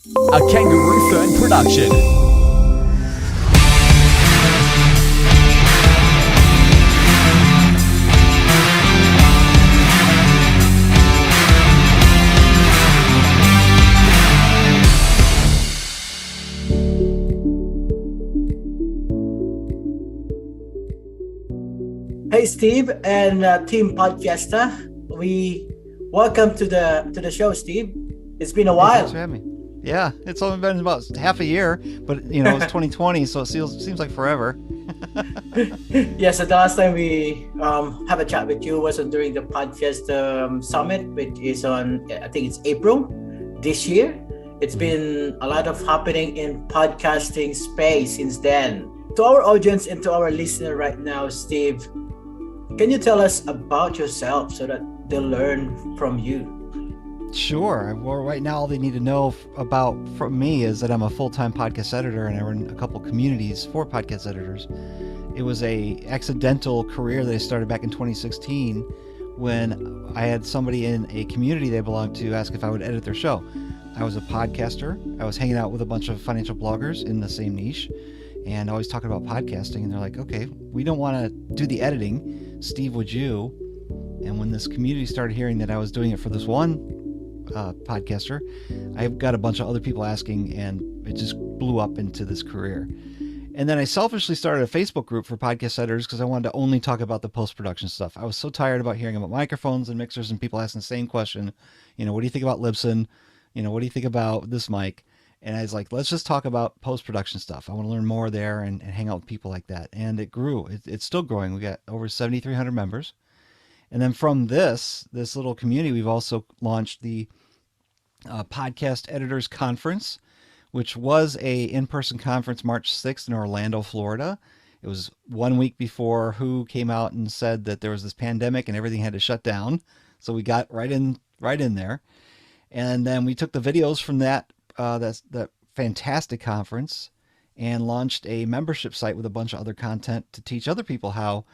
A Kangaroo Fern production. Hey Steve and Team Podcaster, we welcome to the show, Steve. It's been a Hey, thanks for while. having me. Yeah, it's only been about half a year, but it's 2020, so it seems like forever. Yes, so the last time we have a chat with you was during the podcast summit, which is on I think it's April this year. It's Mhm. been a lot of happening in podcasting space since then. To our audience and to our listener right now, Steve, can you tell us about yourself so that they'll learn from you? Sure. Well, right now, all they need to know about from me is that I'm a full-time podcast editor, and I run a couple communities for podcast editors. It was a accidental career that I started back in 2016 when I had somebody in a community they belonged to ask if I would edit their show. I was a podcaster. I was hanging out with a bunch of financial bloggers in the same niche and always talking about podcasting. And they're like, okay, we don't want to do the editing. Steve, would you? And when this community started hearing that I was doing it for this one podcaster, I've got a bunch of other people asking, and it just blew up into this career. And then I selfishly started a Facebook group for podcast editors because I wanted to only talk about the post-production stuff. I was so tired about hearing about microphones and mixers and people asking the same question. What do you think about Libsyn? What do you think about this mic? And I was like, let's just talk about post-production stuff. I want to learn more there and hang out with people like that. And it grew. It's still growing. We got over 7,300 members. And then from this little community, we've also launched the Podcast Editors Conference, which was a in-person conference March 6th in Orlando, Florida. It was 1 week before WHO came out and said that there was this pandemic and everything had to shut down. So we got right in there. And then we took the videos from that fantastic conference and launched a membership site with a bunch of other content to teach other people how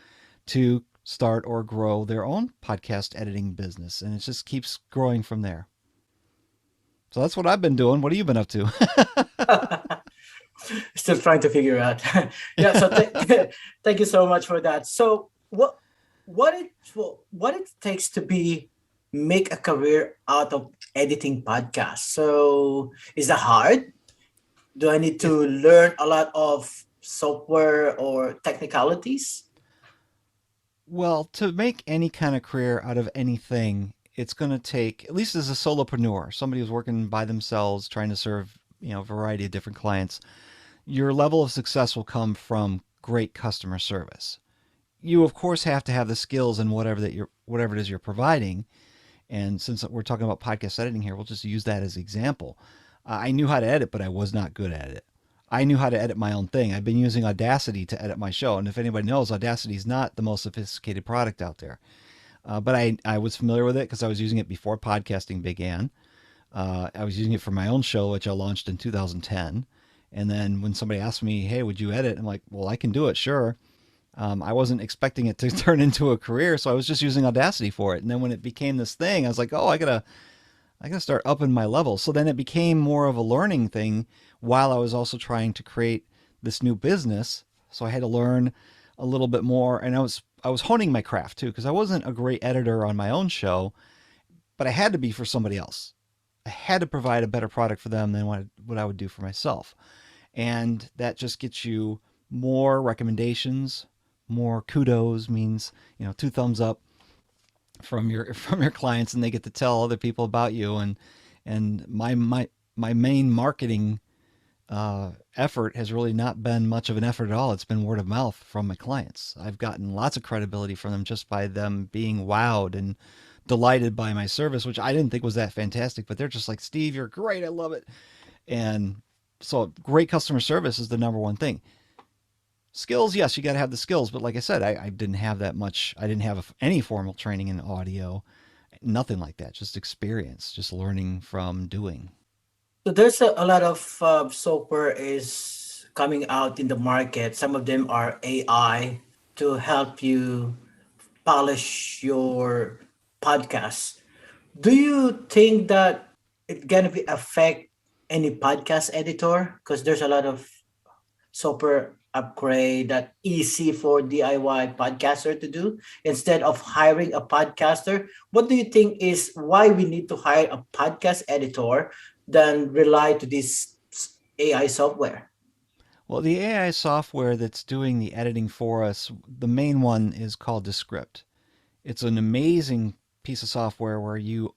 to start or grow their own podcast editing business. And it just keeps growing from there. So that's what I've been doing. What have you been up to? Still trying to figure out. Yeah, so thank you so much for that. So what it takes to be make a career out of editing podcasts? So is that hard? Do I need to learn a lot of software or technicalities? Well, to make any kind of career out of anything, it's going to take, at least as a solopreneur, somebody who's working by themselves, trying to serve, a variety of different clients, your level of success will come from great customer service. You, of course, have to have the skills in whatever it is you're providing. And since we're talking about podcast editing here, we'll just use that as an example. I knew how to edit, but I was not good at it. I knew how to edit my own thing. I've been using Audacity to edit my show. And if anybody knows, Audacity is not the most sophisticated product out there. But I was familiar with it because I was using it before podcasting began. I was using it for my own show, which I launched in 2010. And then when somebody asked me, hey, would you edit? I'm like, well, I can do it, sure. I wasn't expecting it to turn into a career, so I was just using Audacity for it. And then when it became this thing, I was like, oh, I gotta start upping my level. So then it became more of a learning thing while I was also trying to create this new business. So I had to learn a little bit more, and I was honing my craft too, because I wasn't a great editor on my own show, but I had to be for somebody else. I had to provide a better product for them than what I would do for myself. And that just gets you more recommendations, more kudos, means, two thumbs up from your from your clients, and they get to tell other people about you. And my main marketing effort has really not been much of an effort at all. It's been word of mouth from my clients. I've gotten lots of credibility from them just by them being wowed and delighted by my service, which I didn't think was that fantastic, but they're just like, Steve, you're great. I love it. And so great customer service is the number one thing. Skills, yes, you got to have the skills, but like I said, I didn't have that much. I didn't have any formal training in audio, nothing like that. Just experience, just learning from doing. So there's a lot of software is coming out in the market. Some of them are AI to help you polish your podcast. Do you think that it's gonna be affect any podcast editor? Because there's a lot of software upgrade that easy for DIY podcaster to do instead of hiring a podcaster. What do you think is why we need to hire a podcast editor than rely to this AI software? Well, the AI software that's doing the editing for us, the main one is called Descript. It's an amazing piece of software where you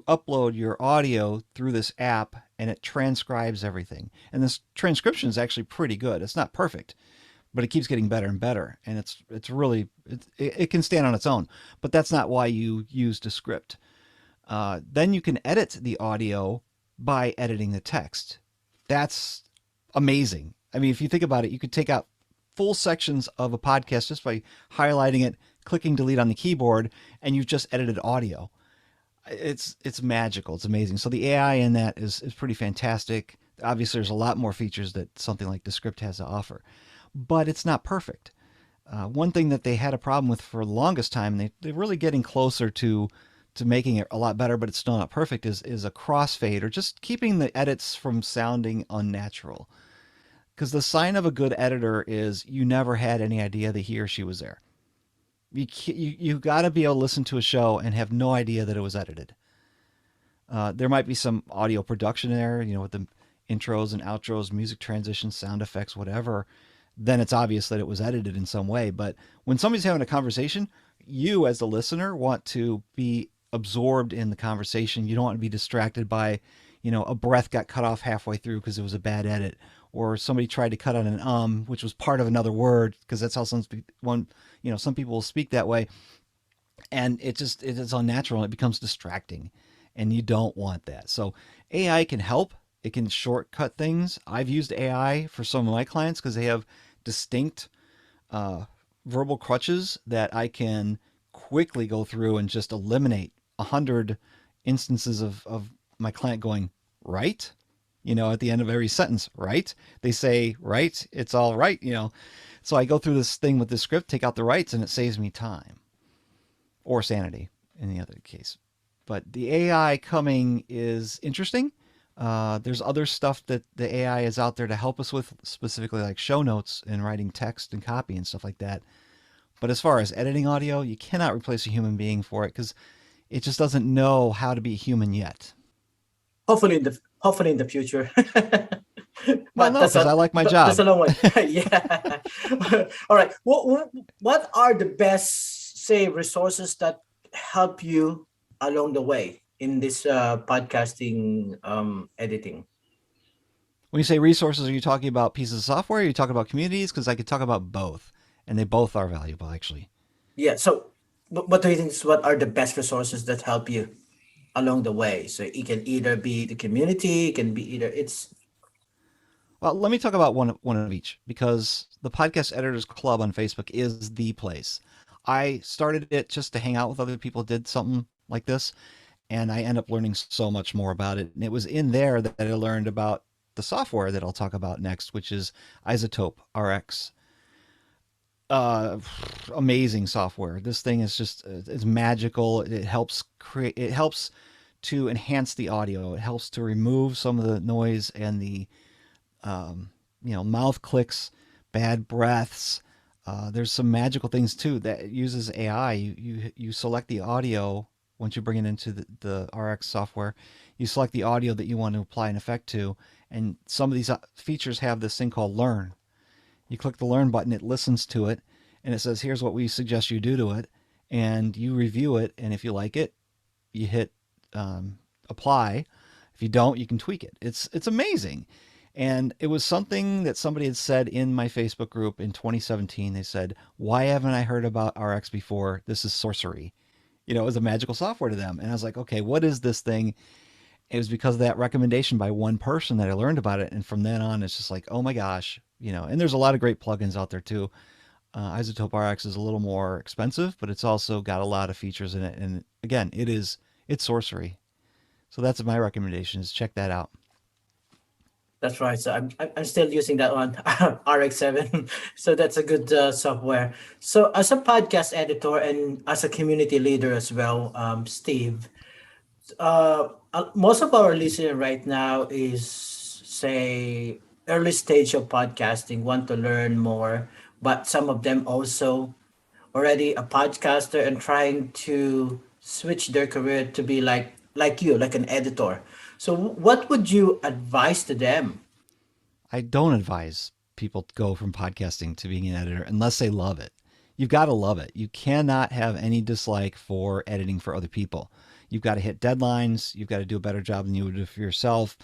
upload your audio through this app and it transcribes everything. And this transcription is actually pretty good. It's not perfect, but it keeps getting better and better. And it's really it can stand on its own. But that's not why you use Descript. Then you can edit the audio by editing the text. That's amazing. I mean, if you think about it, you could take out full sections of a podcast just by highlighting it, clicking delete on the keyboard, and you've just edited audio. It's magical. It's amazing. So the AI in that is pretty fantastic. Obviously, there's a lot more features that something like Descript has to offer, but it's not perfect. One thing that they had a problem with for the longest time, and they're really getting closer to making it a lot better, but it's still not perfect, is a crossfade or just keeping the edits from sounding unnatural. Because the sign of a good editor is you never had any idea that he or she was there. You got to be able to listen to a show and have no idea that it was edited. There might be some audio production there, with the intros and outros, music transitions, sound effects, whatever. Then it's obvious that it was edited in some way. But when somebody's having a conversation, you as the listener want to be absorbed in the conversation. You don't want to be distracted by, a breath got cut off halfway through because it was a bad edit, or somebody tried to cut out an which was part of another word, because that's how some people will speak that way, and it is unnatural and it becomes distracting, and you don't want that. So AI can help. It can shortcut things. I've used AI for some of my clients because they have distinct verbal crutches that I can quickly go through and just eliminate 100 instances of my client going, right? At the end of every sentence, right? They say, right, it's all right, So I go through this thing with this script, take out the rights, and it saves me time or sanity in the other case. But the AI coming is interesting. There's other stuff that the AI is out there to help us with, specifically like show notes and writing text and copy and stuff like that. But as far as editing audio, you cannot replace a human being for it because it just doesn't know how to be human yet. Hopefully in the future. Well, But no, because I like my job. that's a long way. Yeah. All right. What are the best, say, resources that help you along the way in this podcasting editing? When you say resources, are you talking about pieces of software? Or are you talking about communities? Because I could talk about both, and they both are valuable, actually. Yeah. So, what do you think? What are the best resources that help you along the way? So it can either be the community, it can be either it's Well, let me talk about one of each, because the Podcast Editors Club on Facebook is the place. I started it just to hang out with other people who did something like this, and I end up learning so much more about it. And it was in there that I learned about the software that I'll talk about next, which is Isotope RX. uh Amazing software. This thing is just it's magical. It helps to enhance the audio. It helps to remove some of the noise and the mouth clicks, bad breaths. There's some magical things too that uses AI. You select the audio once you bring it into the RX software. You select the audio that you want to apply an effect to, and some of these features have this thing called Learn. You click the Learn button, it listens to it, and it says, here's what we suggest you do to it, and you review it, and if you like it, you hit apply. If you don't, you can tweak it. It's amazing. And it was something that somebody had said in my Facebook group in 2017. They said, why haven't I heard about RX before? This is sorcery. It was a magical software to them. And I was like, okay, what is this thing? It was because of that recommendation by one person that I learned about it. And from then on, it's just like, oh my gosh, and there's a lot of great plugins out there too. Isotope RX is a little more expensive, but it's also got a lot of features in it. And again, it's sorcery. So that's my recommendation, is check that out. that's right. So I'm still using that one, RX7. So that's a good software. So as a podcast editor and as a community leader as well, Steve, most of our listener right now is say early stage of podcasting want to learn more, but some of them also already a podcaster and trying to switch their career to be like you, like an editor. So what would you advise to them? I don't advise people to go from podcasting to being an editor unless they love it. You've got to love it. You cannot have any dislike for editing for other people. You've got to hit deadlines. You've got to do a better job than you would do for yourself.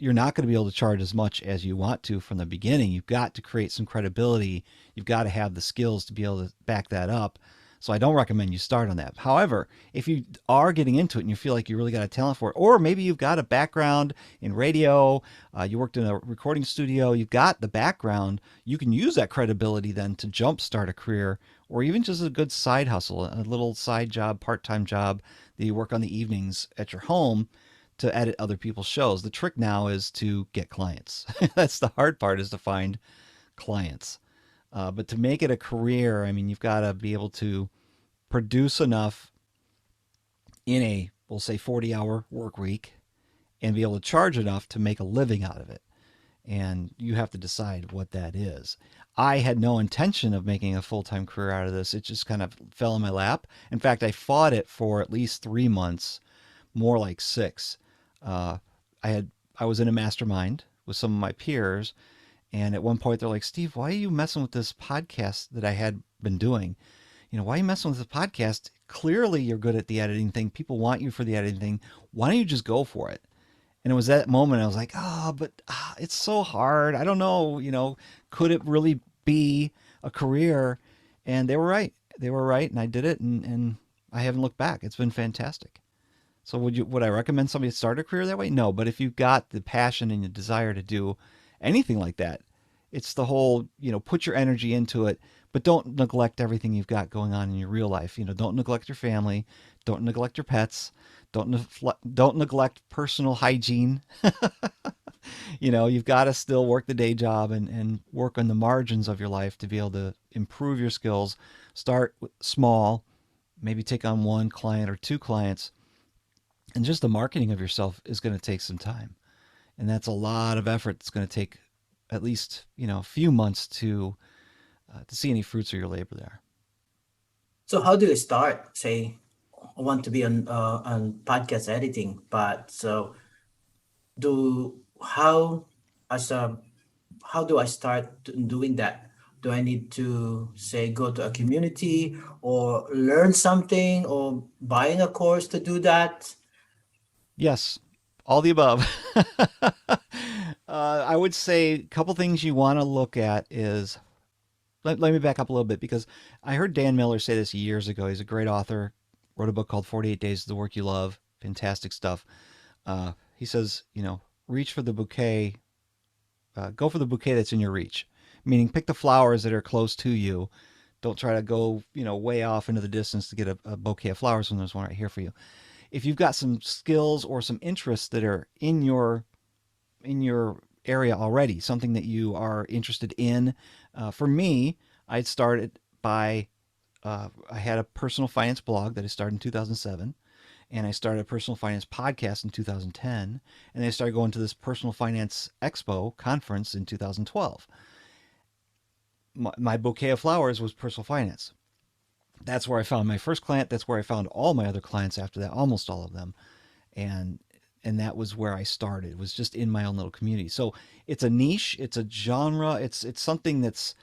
You're not going to be able to charge as much as you want to from the beginning. You've got to create some credibility. You've got to have the skills to be able to back that up. So I don't recommend you start on that. However, if you are getting into it and you feel like you really got a talent for it, or maybe you've got a background in radio, you worked in a recording studio, you've got the background, you can use that credibility then to jumpstart a career, or even just a good side hustle, a little side job, part-time job that you work on the evenings at your home to edit other people's shows. The trick now is to get clients. That's the hard part, is to find clients. But to make it a career, I mean, you've got to be able to produce enough in a, we'll say, 40-hour work week and be able to charge enough to make a living out of it. And you have to decide what that is. I had no intention of making a full-time career out of this. It just kind of fell in my lap. In fact, I fought it for at least 3 months, more like 6. I was in a mastermind with some of my peers, and at one point they're like, Steve, why are you messing with this podcast that I had been doing? Why are you messing with this podcast? Clearly you're good at the editing thing. People want you for the editing thing. Why don't you just go for it? And it was that moment I was like, but it's so hard. I don't know, could it really be a career? And they were right. They were right. And I did it. And I haven't looked back. It's been fantastic. So would I recommend somebody start a career that way? No. But if you've got the passion and the desire to do anything like that, it's the whole, put your energy into it, but don't neglect everything you've got going on in your real life. Don't neglect your family. Don't neglect your pets. Don't neglect personal hygiene. You've got to still work the day job and work on the margins of your life to be able to improve your skills. Start small, maybe take on 1 client or 2 clients. And just the marketing of yourself is going to take some time. And that's a lot of effort. It's going to take at least, a few months to see any fruits of your labor there. So how do you start? Say, I want to be on podcast editing, but so do how as a how do I start doing that? Do I need to say go to a community or learn something or buying a course to do that? Yes, all the above. I would say a couple things you want to look at is, let me back up a little bit, because I heard Dan Miller say this years ago. He's a great author, wrote a book called 48 Days of the Work You Love. Fantastic stuff. He says, reach for the bouquet, go for the bouquet that's in your reach, meaning pick the flowers that are close to you. Don't try to go, way off into the distance to get a bouquet of flowers when there's one right here for you. If you've got some skills or some interests that are in your area already, something that you are interested in. For me, I'd started by, I had a personal finance blog that I started in 2007, and I started a personal finance podcast in 2010, and I started going to this personal finance expo conference in 2012. My bouquet of flowers was personal finance. That's where I found my first client. That's where I found all my other clients after that, almost all of them. And that was where I started, was just in my own little community. So it's a niche, it's a genre, it's something that's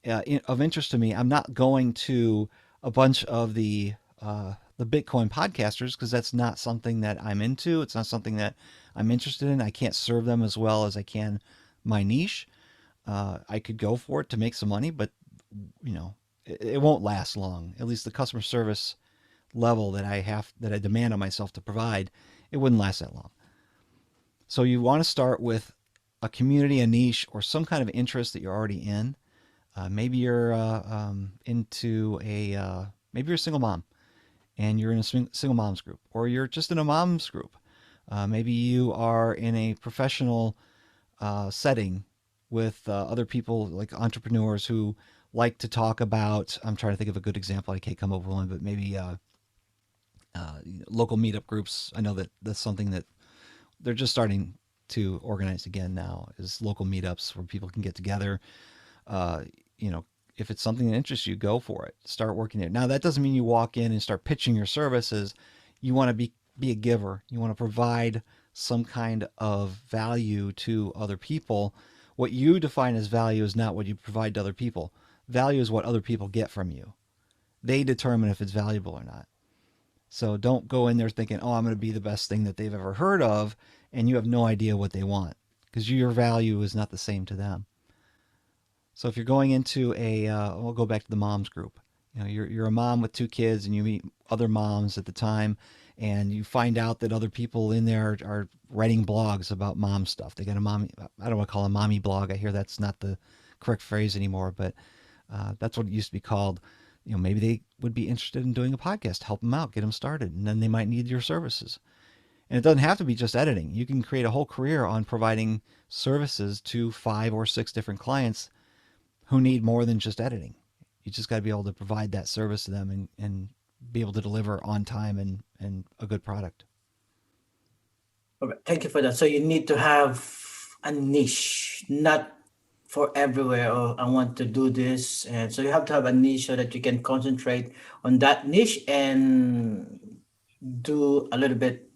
of interest to me. I'm not going to a bunch of the Bitcoin podcasters, because that's not something that I'm into. It's not something that I'm interested in. I can't serve them as well as I can my niche. I could go for it to make some money, but it won't last long. At least the customer service level that I demand on myself to provide, it wouldn't last that long. So you want to start with a community, a niche, or some kind of interest that you're already in. Maybe you're maybe you're a single mom and you're in a single moms group, or you're just in a moms group. Maybe you are in a professional setting with other people, like entrepreneurs who like to talk about, I'm trying to think of a good example. I can't come up with one, but maybe local meetup groups. I know that that's something that they're just starting to organize again now is local meetups where people can get together. Uh, you know, if it's something that interests you, go for it. Start working it. Now that doesn't mean you walk in and start pitching your services. You want to be a giver. You want to provide some kind of value to other people. What you define as value is not what you provide to other people. Value is what other people get from you. They determine if it's valuable or not. So don't go in there thinking, oh, I'm going to be the best thing that they've ever heard of, and you have no idea what they want because your value is not the same to them. So if you're going into we'll go back to the moms group. You know, you're a mom with 2 kids, and you meet other moms at the time, and you find out that other people in there are writing blogs about mom stuff. They got a mommy, I don't want to call it a mommy blog. I hear that's not the correct phrase anymore, but that's what it used to be called. You know, maybe they would be interested in doing a podcast, help them out, get them started, and then they might need your services. And it doesn't have to be just editing. You can create a whole career on providing services to 5 or 6 different clients who need more than just editing. You just got to be able to provide that service to them and be able to deliver on time and a good product. Okay, thank you for that. So you need to have a niche, not for everywhere. Oh, I want to do this, and so you have to have a niche so that you can concentrate on that niche and do a little bit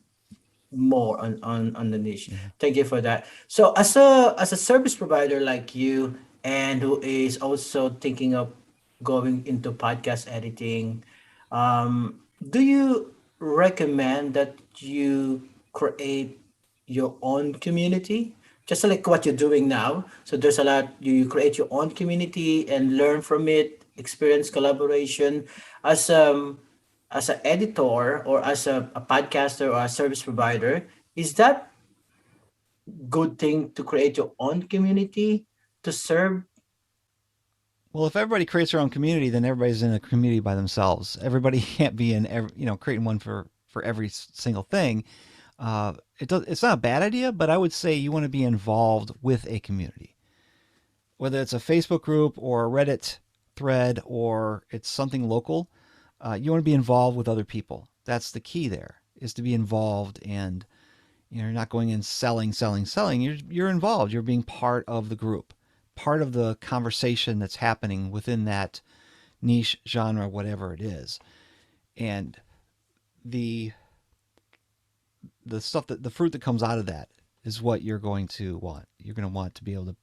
more on the niche. Mm-hmm. Thank you for that. So as a service provider like you, and who is also thinking of going into podcast editing, do you recommend that you create your own community, just like what you're doing now? So there's a lot, you create your own community and learn from it, experience collaboration as an editor or as a podcaster or a service provider. Is that good thing to create your own community to serve? Well, if everybody creates their own community, then everybody's in a community by themselves. Everybody can't be in every, creating one for every single thing. It's not a bad idea, but I would say you want to be involved with a community, whether it's a Facebook group or a Reddit thread or it's something local. You want to be involved with other people. That's the key there, is to be involved, and you're not going in selling. You're involved. You're being part of the group, part of the conversation that's happening within that niche genre, whatever it is. And the stuff that the fruit that comes out of that is what you're going to want. You're going to want to be able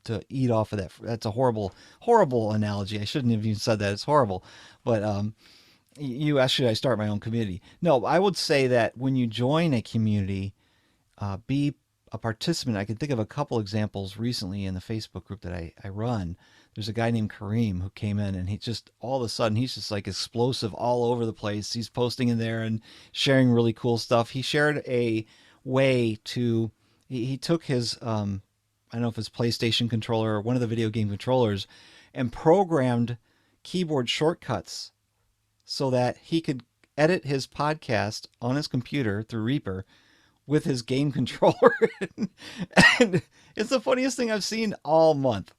to eat off of that. That's a horrible analogy. I shouldn't have even said that. It's horrible. But you asked, should I start my own community? No, I would say that when you join a community, be a participant. I can think of a couple examples recently in the Facebook group that I run. There's a guy named Kareem who came in, and he just, all of a sudden, he's just like explosive all over the place. He's posting in there and sharing really cool stuff. He shared a way to, he took his, I don't know if it's PlayStation controller or one of the video game controllers, and programmed keyboard shortcuts so that he could edit his podcast on his computer through Reaper with his game controller. And it's the funniest thing I've seen all month.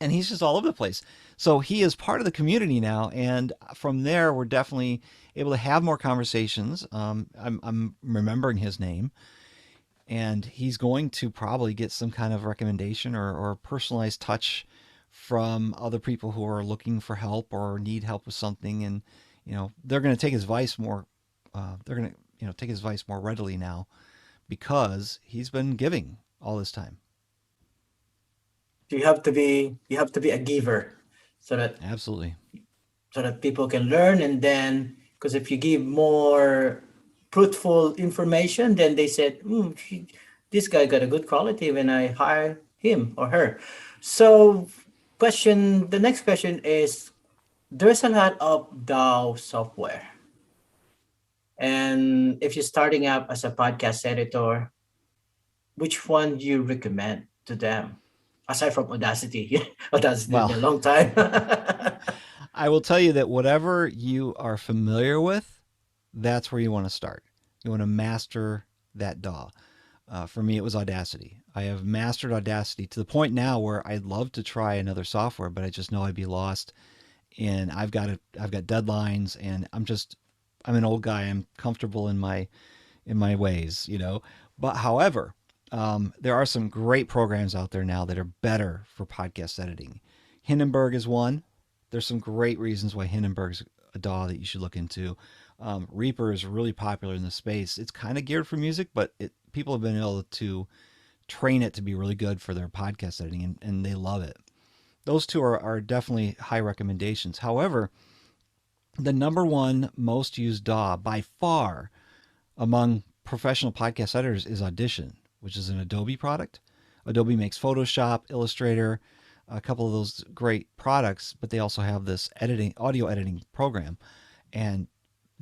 And he's just all over the place. So he is part of the community now. And from there, we're definitely able to have more conversations. I'm remembering his name. And he's going to probably get some kind of recommendation or personalized touch from other people who are looking for help or need help with something. And, they're going to take his advice more. They're going to, take his advice more readily now because he's been giving all this time. You have to be a giver so that Absolutely. people can learn, and then because if you give more truthful information, then they said, this guy got a good quality when I hire him or her. So the next question is, there's a lot of DAO software. And if you're starting out as a podcast editor, which one do you recommend to them? Aside from Audacity. Audacity has been a long time. I will tell you that whatever you are familiar with, that's where you want to start. You want to master that DAW. For me, it was Audacity. I have mastered Audacity to the point now where I'd love to try another software, but I just know I'd be lost. And I've got deadlines, and I'm an old guy. I'm comfortable in my ways, But however, there are some great programs out there now that are better for podcast editing. Hindenburg is one. There's some great reasons why Hindenburg's a DAW that you should look into. Reaper is really popular in the space. It's kind of geared for music, but people have been able to train it to be really good for their podcast editing, and they love it. Those two are definitely high recommendations. However, the number one most used DAW by far among professional podcast editors is Audition, which is an Adobe product. Adobe makes Photoshop, Illustrator, a couple of those great products, but they also have this audio editing program, and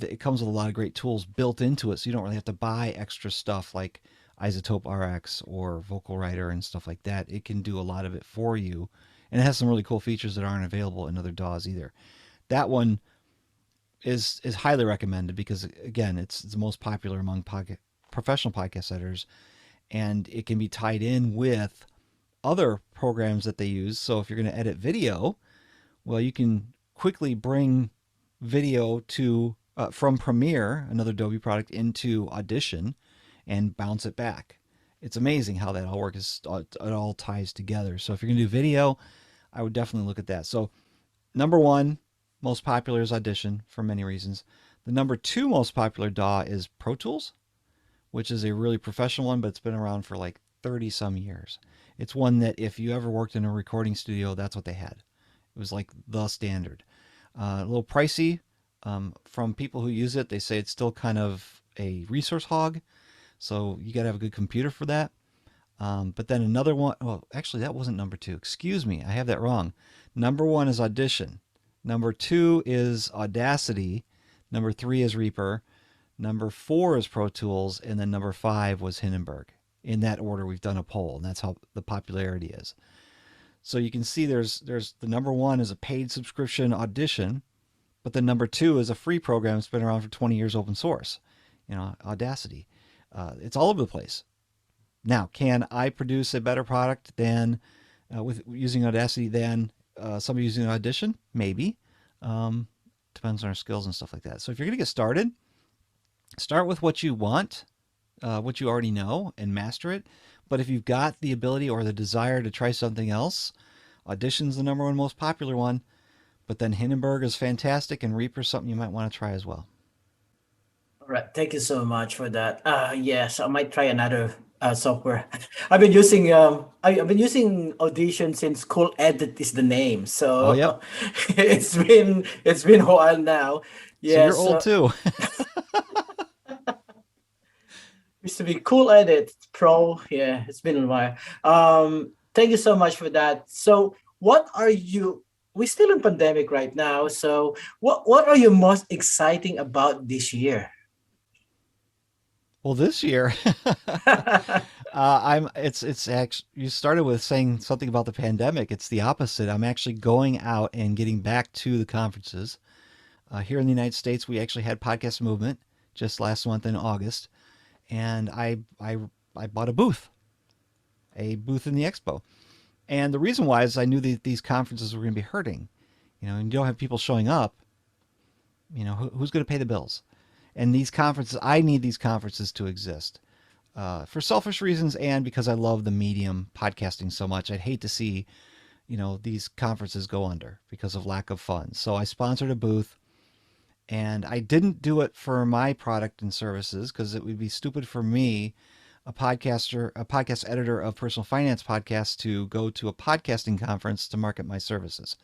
it comes with a lot of great tools built into it, so you don't really have to buy extra stuff like Isotope RX or Vocal Writer and stuff like that. It can do a lot of it for you, and it has some really cool features that aren't available in other DAWs either. That one is highly recommended because, again, it's the most popular among professional podcast editors, and it can be tied in with other programs that they use. So if you're going to edit video, well, you can quickly bring video to from Premiere, another Adobe product, into Audition and bounce it back. It's amazing how that all works. It all ties together. So if you're going to do video, I would definitely look at that. So number one most popular is Audition for many reasons. The number two most popular DAW is Pro Tools, which is a really professional one, but it's been around for like 30 some years. It's one that if you ever worked in a recording studio, that's what they had. It was like the standard. A little pricey. From people who use it, they say it's still kind of a resource hog. So you got to have a good computer for that. But then another one, oh, actually that wasn't number two. Excuse me, I have that wrong. Number one is Audition. Number two is Audacity. Number three is Reaper. Number four is Pro Tools. And then number five was Hindenburg. In that order, we've done a poll, and that's how the popularity is. So you can see there's the number one is a paid subscription Audition, but the number two is a free program that's been around for 20 years, open source, Audacity. It's all over the place. Now, can I produce a better product than with using Audacity than somebody using Audition? Maybe. Depends on our skills and stuff like that. So if you're going to get started, start with what you want, what you already know, and master it. But if you've got the ability or the desire to try something else, Audition's the number one most popular one. But then Hindenburg is fantastic, and Reaper's something you might want to try as well. All right, thank you so much for that. Yes, I might try another software. I've been using Audition since Cool Edit is the name. So Oh, yep. it's been a while now. So Yeah, you're old too. used to be Cool Edit Pro. Yeah, it's been a while. Thank you so much for that. So what are you? We're still in pandemic right now. So what are you most exciting about this year? Well, this year, it's actually, you started with saying something about the pandemic. It's the opposite. I'm actually going out and getting back to the conferences. Here in the United States, we actually had Podcast Movement just last month in August, and I bought a booth in the expo. And the reason why is I knew that these conferences were going to be hurting, and you don't have people showing up, who's going to pay the bills? And these conferences, I need these conferences to exist for selfish reasons and because I love the medium podcasting so much. I'd hate to see, these conferences go under because of lack of funds. So I sponsored a booth, and I didn't do it for my product and services because it would be stupid for me, a podcast editor of personal finance podcasts, to go to a podcasting conference to market my services.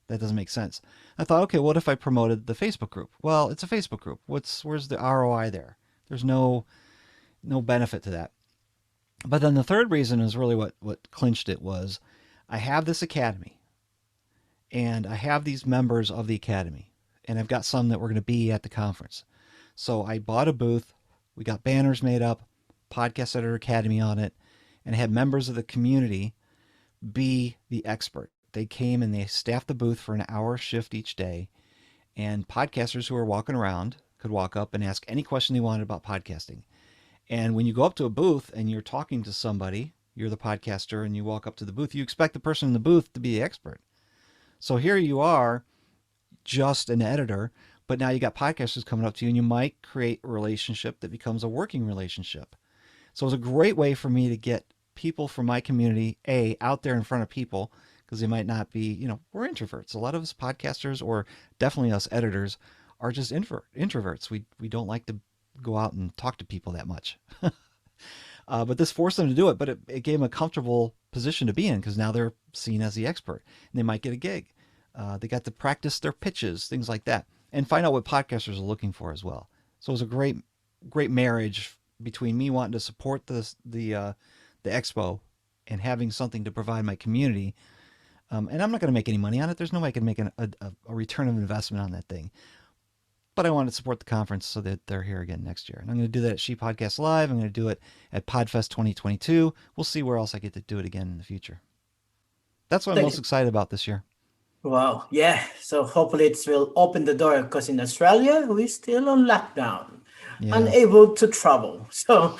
That doesn't make sense. I thought, okay, what if I promoted the Facebook group? Well, it's a Facebook group. Where's the ROI there? There's no benefit to that. But then the third reason is really what clinched it was I have this academy, and I have these members of the academy, and I've got some that were going to be at the conference. So I bought a booth. We got banners made up, Podcast Editor Academy on it, and had members of the community be the expert. They came and they staffed the booth for an hour shift each day, and podcasters who were walking around could walk up and ask any question they wanted about podcasting. And when you go up to a booth and you're talking to somebody, you're the podcaster, and you walk up to the booth, you expect the person in the booth to be the expert. So here you are, just an editor, but now you got podcasters coming up to you, and you might create a relationship that becomes a working relationship. So it was a great way for me to get people from my community, out there in front of people, because they might not be, we're introverts. A lot of us podcasters, or definitely us editors, are just introverts. We don't like to go out and talk to people that much. But this forced them to do it, but it gave them a comfortable position to be in because now they're seen as the expert and they might get a gig. They got to practice their pitches, things like that, and find out what podcasters are looking for as well. So it was a great marriage between me wanting to support the expo and having something to provide my community. And I'm not going to make any money on it. There's no way I can make a return of investment on that thing. But I want to support the conference so that they're here again next year. And I'm going to do that at She Podcast Live. I'm going to do it at PodFest 2022. We'll see where else I get to do it again in the future. That's what I'm most excited about this year. Wow. Yeah. So hopefully it will open the door because in Australia, we're still on lockdown, unable to travel. So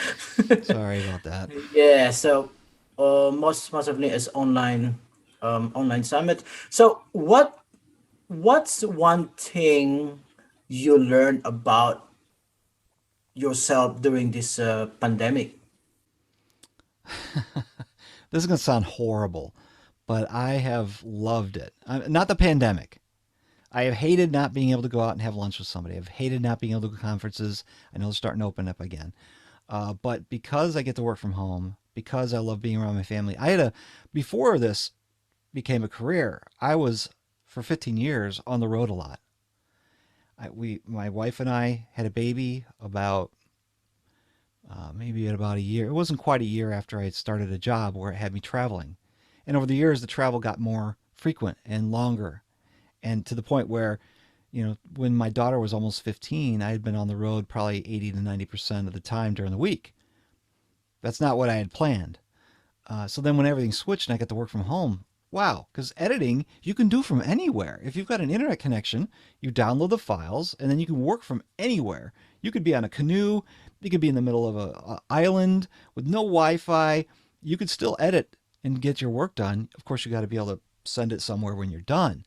sorry about that. Yeah. So most of it is online summit. So what's one thing you learned about yourself during this pandemic? This is going to sound horrible, but I have loved it. Not the pandemic. I have hated not being able to go out and have lunch with somebody. I've hated not being able to go to conferences. I know they're starting to open up again. But because I get to work from home, because I love being around my family, before this became a career, I was for 15 years on the road a lot. My wife and I had a baby about maybe at about a year. It wasn't quite a year after I had started a job where it had me traveling. And over the years, the travel got more frequent and longer. And to the point where, when my daughter was almost 15, I had been on the road probably 80 to 90% of the time during the week. That's not what I had planned. So then when everything switched and I got to work from home, wow, because editing you can do from anywhere. If you've got an internet connection, you download the files and then you can work from anywhere. You could be on a canoe. You could be in the middle of an island with no Wi-Fi. You could still edit and get your work done. Of course, you got to be able to send it somewhere when you're done.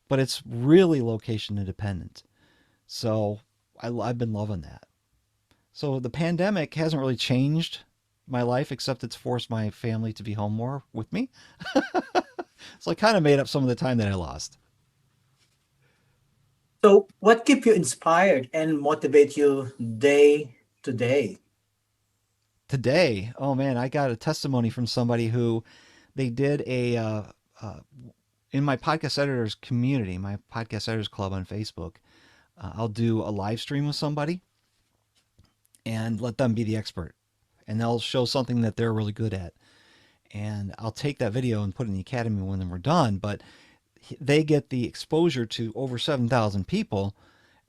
But it's really location independent. So I've been loving that. So the pandemic hasn't really changed my life, except it's forced my family to be home more with me. So I kind of made up some of the time that I lost. So what keep you inspired and motivate you day to day? Today, oh man, I got a testimony from somebody who they did in my podcast editors community, my podcast editors club on Facebook. I'll do a live stream with somebody and let them be the expert. And they'll show something that they're really good at. And I'll take that video and put it in the academy when we're done. But they get the exposure to over 7,000 people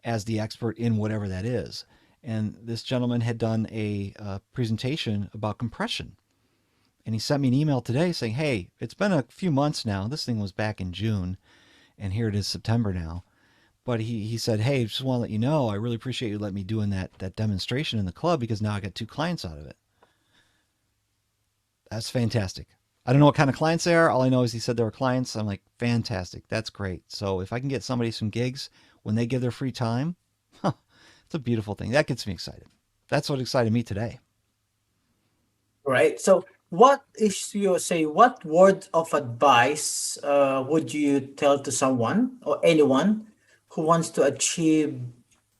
as the expert in whatever that is. And this gentleman had done a presentation about compression. And he sent me an email today saying, hey, it's been a few months now. This thing was back in June. And here it is September now. But he said, hey, just want to let you know, I really appreciate you letting me doing that demonstration in the club because now I got 2 clients out of it. That's fantastic. I don't know what kind of clients they are. All I know is he said they were clients. I'm like, fantastic. That's great. So if I can get somebody some gigs when they give their free time, it's a beautiful thing. That gets me excited. That's what excited me today. Right. So what word of advice would you tell to someone or anyone who wants to achieve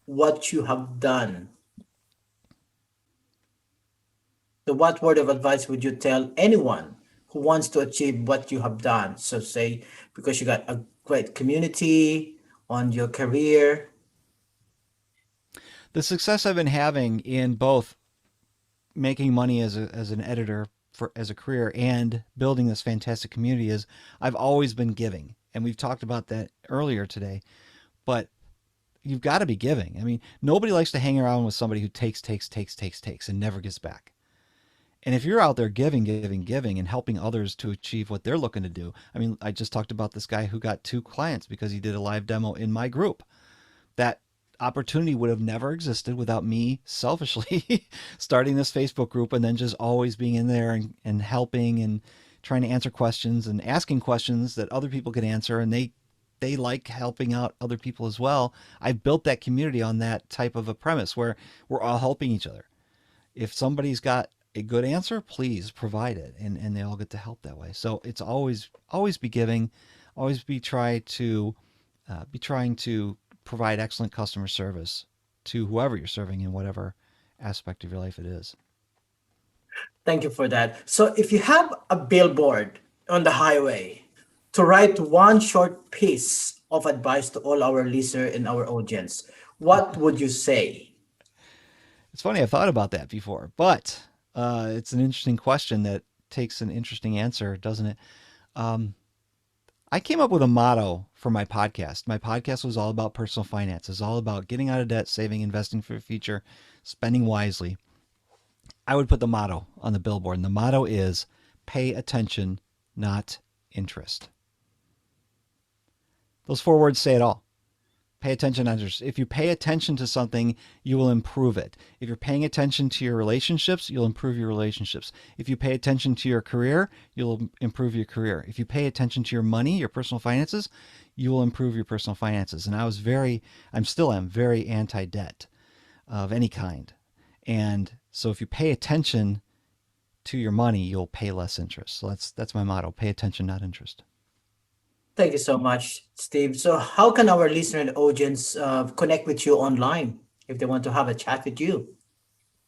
what you have done? So what word of advice would you tell anyone who wants to achieve what you have done? So say, because you got a great community on your career. The success I've been having in both making money as an editor as a career and building this fantastic community is I've always been giving. And we've talked about that earlier today. But you've got to be giving. I mean, nobody likes to hang around with somebody who takes and never gives back. And if you're out there giving and helping others to achieve what they're looking to do, I mean, I just talked about this guy who got 2 clients because he did a live demo in my group. That opportunity would have never existed without me selfishly starting this Facebook group and then just always being in there and helping and trying to answer questions and asking questions that other people could answer. And they like helping out other people as well. I built that community on that type of a premise where we're all helping each other. If somebody's got a good answer, please provide it, and they all get to help that way. So it's always be giving, always be trying to provide excellent customer service to whoever you're serving in whatever aspect of your life it is. Thank you for that. So, if you have a billboard on the highway to write one short piece of advice to all our listener and our audience, what would you say? It's funny, I thought about that before, but it's an interesting question that takes an interesting answer, doesn't it? Um, I came up with a motto for my podcast. My podcast was all about personal finance. It's all about getting out of debt, saving, investing for the future, spending wisely. I would put the motto on the billboard, and the motto is pay attention, not interest. Those four words say it all. Pay attention, not interest. If you pay attention to something, you will improve it. If you're paying attention to your relationships, you'll improve your relationships. If you pay attention to your career, you'll improve your career. If you pay attention to your money, your personal finances, you will improve your personal finances. And I'm still very anti-debt of any kind. And so if you pay attention to your money, you'll pay less interest. So that's my motto: pay attention, not interest. Thank you so much, Steve. So, how can our listener and audience connect with you online if they want to have a chat with you?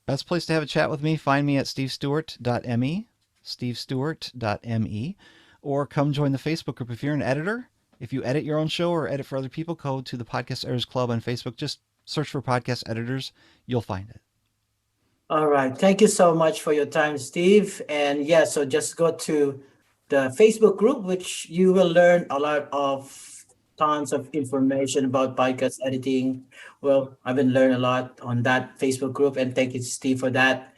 Best place to have a chat with me, find me at stevestewart.me, stevestewart.me, or come join the Facebook group. If you're an editor, if you edit your own show or edit for other people, go to the Podcast Editors Club on Facebook. Just search for Podcast Editors. You'll find it. All right. Thank you so much for your time, Steve. And yeah, so just go to the Facebook group, which you will learn a lot of tons of information about podcast editing. Well, I've been learning a lot on that Facebook group, and thank you, Steve, for that.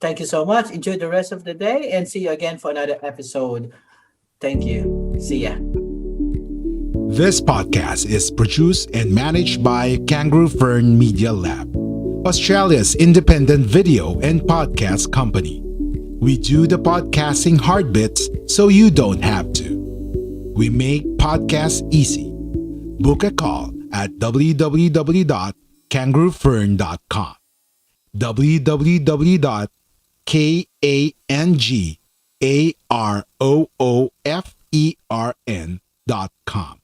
Thank you so much. Enjoy the rest of the day and see you again for another episode. Thank you. See ya. This podcast is produced and managed by Kangaroo Fern Media Lab, Australia's independent video and podcast company. We do the podcasting hard bits so you don't have to. We make podcasts easy. Book a call at www.kangaroofern.com. www.kangaroofern.com.